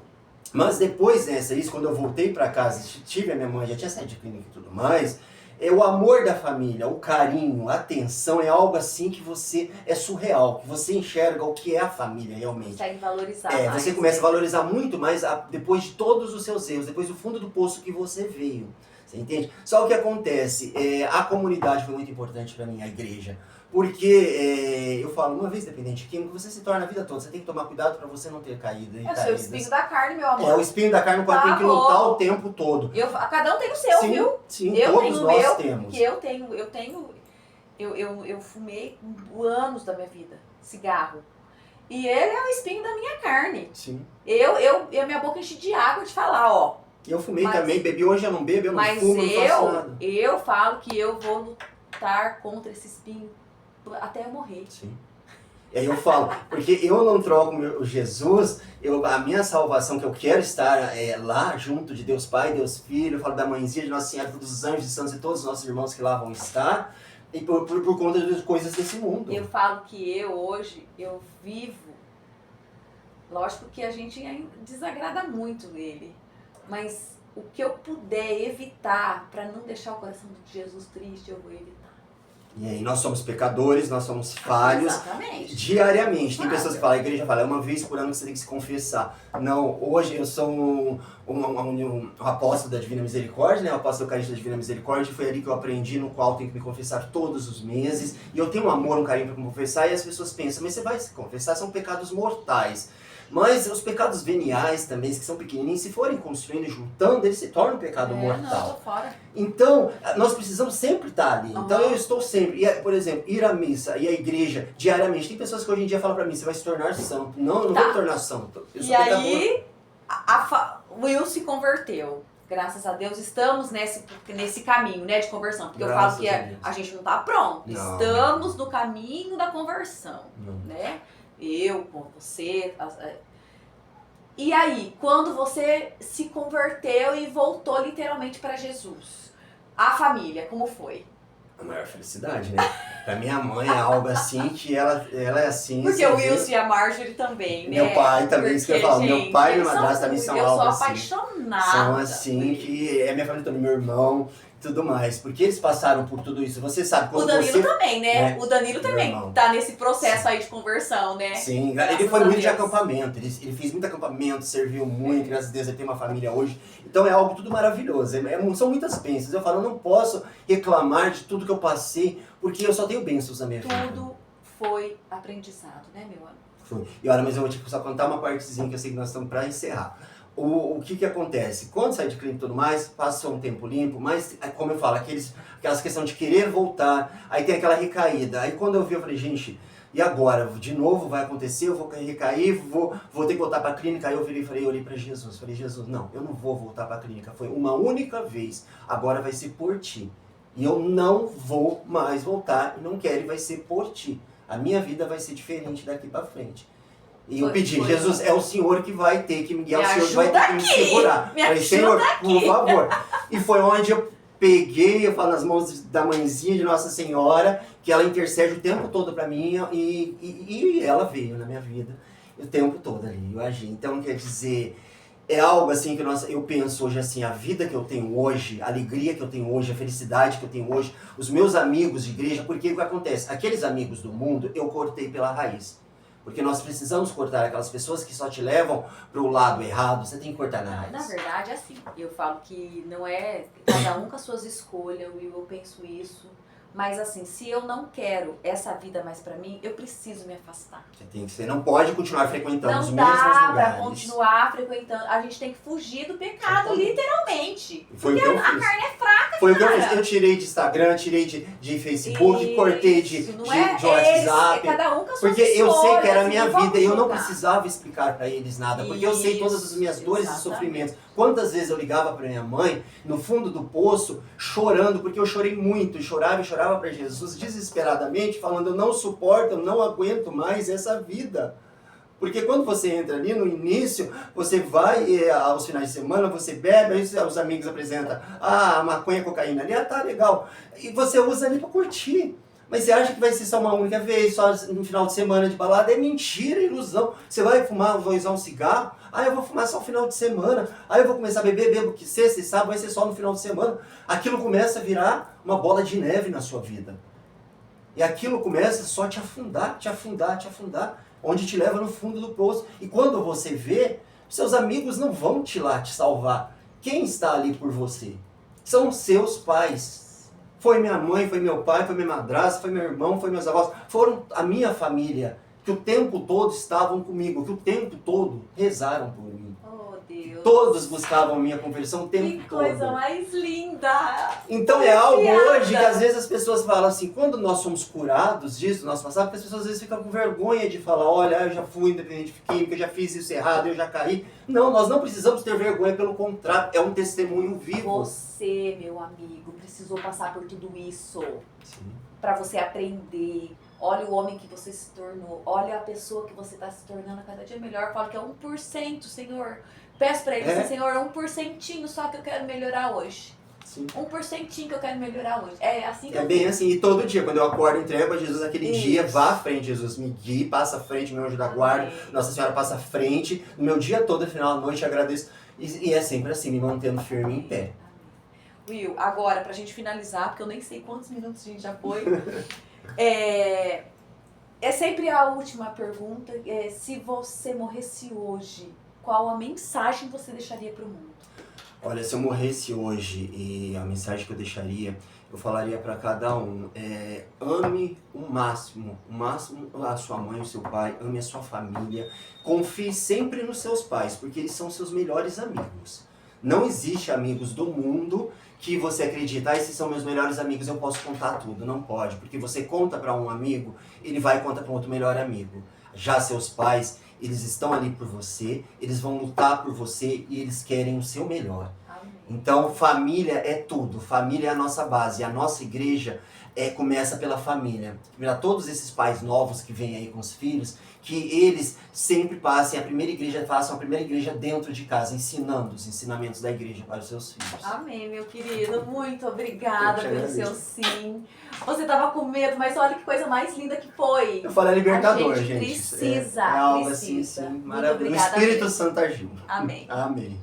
Speaker 2: Mas depois dessa, quando eu voltei para casa, tive a minha mãe, já tinha saído de clínica e tudo mais, o amor da família, o carinho, a atenção é algo assim que você é surreal, que você enxerga o que é a família realmente.
Speaker 1: Consegue valorizar mais.
Speaker 2: Você começa a valorizar muito mais depois de todos os seus erros, depois do fundo do poço que você veio. Você entende? Só o que acontece, a comunidade foi muito importante para mim, a igreja. Porque eu falo, uma vez dependente químico, você se torna a vida toda. Você tem que tomar cuidado para você não ter caída.
Speaker 1: É o seu espinho da carne, meu amor.
Speaker 2: É o espinho da carne no qual tem que lutar o tempo todo.
Speaker 1: Cada um tem o seu,
Speaker 2: sim,
Speaker 1: viu?
Speaker 2: Sim,
Speaker 1: eu
Speaker 2: todos
Speaker 1: tenho
Speaker 2: nós
Speaker 1: meu,
Speaker 2: temos.
Speaker 1: Que eu fumei anos da minha vida, cigarro. E ele é o espinho da minha carne.
Speaker 2: Sim.
Speaker 1: Minha boca enche de água de falar, ó.
Speaker 2: Eu fumei também, bebi hoje, eu não bebo, eu não fumo, eu não faço nada.
Speaker 1: Eu falo que eu vou lutar contra esse espinho até eu morrer.
Speaker 2: Sim. E aí eu falo, porque eu não troco o Jesus, a minha salvação, que eu quero estar lá junto de Deus Pai, Deus Filho, eu falo da mãezinha de Nossa Senhora, dos anjos, santos e todos os nossos irmãos que lá vão estar, e por conta das coisas desse mundo.
Speaker 1: Eu falo que hoje, eu vivo, lógico que a gente desagrada muito dele, mas o que eu puder evitar para não deixar o coração de Jesus triste, eu vou evitar.
Speaker 2: E aí nós somos pecadores, nós somos falhos.
Speaker 1: Exatamente.
Speaker 2: Diariamente. Tem pessoas que falam, a igreja fala, é uma vez por ano que você tem que se confessar. Não, hoje eu sou um apóstolo da Divina Misericórdia, né? O apóstolo Eucarístico da Divina Misericórdia, foi ali que eu aprendi, no qual eu tenho que me confessar todos os meses. E eu tenho um amor, um carinho para me confessar, e as pessoas pensam, mas você vai se confessar, são pecados mortais. Mas os pecados veniais também, que são pequenininhos, se forem construindo e juntando, eles se tornam um pecado mortal.
Speaker 1: Não, eu tô fora.
Speaker 2: Então, nós precisamos sempre estar ali. Então, eu estou sempre. por exemplo, ir à missa e à igreja diariamente. Tem pessoas que hoje em dia falam pra mim, você vai se tornar santo. Não, eu não vou me tornar santo. Eu sou pecador.
Speaker 1: Aí, Will se converteu. Graças a Deus, estamos nesse caminho, né, de conversão. Porque eu falo que a gente não tá pronto.
Speaker 2: Não.
Speaker 1: Estamos no caminho da conversão, né? Eu, com você. E aí, quando você se converteu e voltou literalmente para Jesus, a família, como foi?
Speaker 2: A maior felicidade, né? Pra minha mãe é algo assim que ela é assim.
Speaker 1: Porque o Wilson e a Marjorie também, né?
Speaker 2: Meu pai também, isso que eu falo. Meu pai e minha madrasta também são algo assim.
Speaker 1: Eu sou apaixonada.
Speaker 2: São assim, que é minha família toda, meu irmão, tudo mais. Porque eles passaram por tudo isso. Você sabe quando
Speaker 1: o Danilo
Speaker 2: você...
Speaker 1: também, né? O Danilo também tá nesse processo aí de conversão, né?
Speaker 2: Sim, ele foi muito de acampamento. Ele fez muito acampamento, serviu muito. Graças a Deus ele tem uma família hoje. Então é algo tudo maravilhoso. São muitas bênçãos. Eu falo, eu não posso reclamar de tudo que eu passei, porque eu só tenho bênçãos na minha vida.
Speaker 1: Tudo foi aprendizado, né, meu amigo?
Speaker 2: Foi. E olha, mas eu vou só contar uma partezinha que eu sei que nós estamos para encerrar. O que acontece? Quando sai de clínica e tudo mais, passa um tempo limpo, mas, como eu falo, aquelas questão de querer voltar, aí tem aquela recaída. Aí quando eu vi, eu falei, gente, e agora? De novo vai acontecer, eu vou recair, vou ter que voltar para a clínica. Aí eu virei e falei, olhei para Jesus, falei, Jesus, não, eu não vou voltar para a clínica. Foi uma única vez, agora vai ser por ti. E eu não vou mais voltar, e não quero, e vai ser por ti. A minha vida vai ser diferente daqui para frente. E eu pedi, Jesus, é o Senhor que vai ter que me guiar, o Senhor que vai ter que me segurar. Falei, Senhor, por favor. E foi onde eu peguei, eu falo nas mãos da mãezinha de Nossa Senhora, que ela intercede o tempo todo pra mim, e ela veio na minha vida o tempo todo ali, eu agi. Então, quer dizer, é algo assim que eu penso hoje assim, a vida que eu tenho hoje, a alegria que eu tenho hoje, a felicidade que eu tenho hoje, os meus amigos de igreja, porque o que acontece? Aqueles amigos do mundo, eu cortei pela raiz. Porque nós precisamos cortar aquelas pessoas que só te levam para o lado errado, você tem que cortar na raiz.
Speaker 1: Na verdade, assim, eu falo que não é cada um com as suas escolhas, eu penso isso. Mas assim, se eu não quero essa vida mais pra mim, eu preciso me afastar.
Speaker 2: Você não pode continuar frequentando os
Speaker 1: Não
Speaker 2: mesmos
Speaker 1: dá
Speaker 2: lugares.
Speaker 1: pra continuar frequentando. A gente tem que fugir do pecado, literalmente.
Speaker 2: Foi o que eu
Speaker 1: A
Speaker 2: fiz.
Speaker 1: carne é fraca,
Speaker 2: Foi o que eu
Speaker 1: cara.
Speaker 2: fiz. Eu tirei de Instagram, tirei de Facebook,
Speaker 1: Isso,
Speaker 2: cortei de
Speaker 1: não é
Speaker 2: WhatsApp.
Speaker 1: É cada um com as suas
Speaker 2: Porque eu sei que era a
Speaker 1: escolhas,
Speaker 2: minha
Speaker 1: não vamos
Speaker 2: vida e eu não
Speaker 1: julgar.
Speaker 2: precisava explicar pra eles nada. Porque eu sei todas as minhas dores e
Speaker 1: Exatamente.
Speaker 2: sofrimentos. Quantas vezes eu ligava pra minha mãe, no fundo do poço, chorando, porque eu chorei muito. E chorava pra Jesus desesperadamente, falando, eu não suporto, eu não aguento mais essa vida. Porque quando você entra ali no início, você vai aos finais de semana, você bebe, aí os amigos apresentam a maconha, a cocaína ali, tá legal. E você usa ali pra curtir. Mas você acha que vai ser só uma única vez, só no final de semana de balada? É mentira, é ilusão. Você vai fumar, vai usar um cigarro, eu vou fumar só no final de semana, eu vou começar a bebo que sexta e sábado vai ser só no final de semana. Aquilo começa a virar uma bola de neve na sua vida. E aquilo começa só a te afundar, te afundar, te afundar, onde te leva no fundo do poço. E quando você vê, seus amigos não vão te salvar. Quem está ali por você? São seus pais. Foi minha mãe, foi meu pai, foi minha madrasta, foi meu irmão, foi meus avós. Foram a minha família, que o tempo todo estavam comigo, que o tempo todo rezaram por mim.
Speaker 1: Oh, Deus.
Speaker 2: Todos buscavam a minha conversão o tempo todo.
Speaker 1: Que coisa mais linda!
Speaker 2: Então é algo hoje que às vezes as pessoas falam assim, quando nós somos curados disso, do nosso passado, porque as pessoas às vezes ficam com vergonha de falar, olha, eu já fui independente química, eu já fiz isso errado, eu já caí. Não, nós não precisamos ter vergonha, pelo contrário, é um testemunho vivo.
Speaker 1: Você, meu amigo, precisou passar por tudo isso.
Speaker 2: Sim.
Speaker 1: Pra você aprender. Olha o homem que você se tornou. Olha a pessoa que você está se tornando a cada dia melhor. Fala que é 1%, Senhor. Peço pra ele, assim, Senhor, 1% só que eu quero melhorar hoje.
Speaker 2: Sim.
Speaker 1: 1% que eu quero melhorar hoje. É assim que
Speaker 2: É bem assim, e todo dia, quando eu acordo, entrego a Jesus aquele
Speaker 1: Isso.
Speaker 2: dia, vá à frente, Jesus, me guie, passa à frente, meu anjo da guarda,
Speaker 1: Amém.
Speaker 2: Nossa Senhora passa à frente, no meu dia todo, no final da noite, agradeço, e é sempre assim, me mantendo firme em pé.
Speaker 1: Will, agora, pra gente finalizar, porque eu nem sei quantos minutos a gente já foi, é sempre a última pergunta, se você morresse hoje, qual a mensagem você deixaria pro mundo?
Speaker 2: Olha, se eu morresse hoje, e a mensagem que eu deixaria, eu falaria para cada um, ame o máximo a sua mãe, o seu pai, ame a sua família, confie sempre nos seus pais, porque eles são seus melhores amigos. Não existe amigos do mundo que você acredita, esses são meus melhores amigos, eu posso contar tudo. Não pode, porque você conta para um amigo, ele vai contar para outro melhor amigo. Já seus pais, eles estão ali por você, eles vão lutar por você e eles querem o seu melhor.
Speaker 1: Amém.
Speaker 2: Então, família é tudo, família é a nossa base, a nossa igreja começa pela família. Para todos esses pais novos que vêm aí com os filhos, que eles sempre façam a primeira igreja dentro de casa, ensinando os ensinamentos da igreja para os seus filhos.
Speaker 1: Amém, meu querido. Muito obrigada
Speaker 2: Eu te
Speaker 1: pelo
Speaker 2: agradeço.
Speaker 1: seu sim. Você tava com medo, mas olha que coisa mais linda que foi.
Speaker 2: Eu falei Libertador,
Speaker 1: A gente
Speaker 2: gente.
Speaker 1: precisa,
Speaker 2: É algo assim,
Speaker 1: precisa.
Speaker 2: sim,
Speaker 1: Muito
Speaker 2: maravilhoso. O
Speaker 1: obrigada
Speaker 2: Espírito
Speaker 1: mesmo.
Speaker 2: Santo agiu.
Speaker 1: Amém.
Speaker 2: Amém.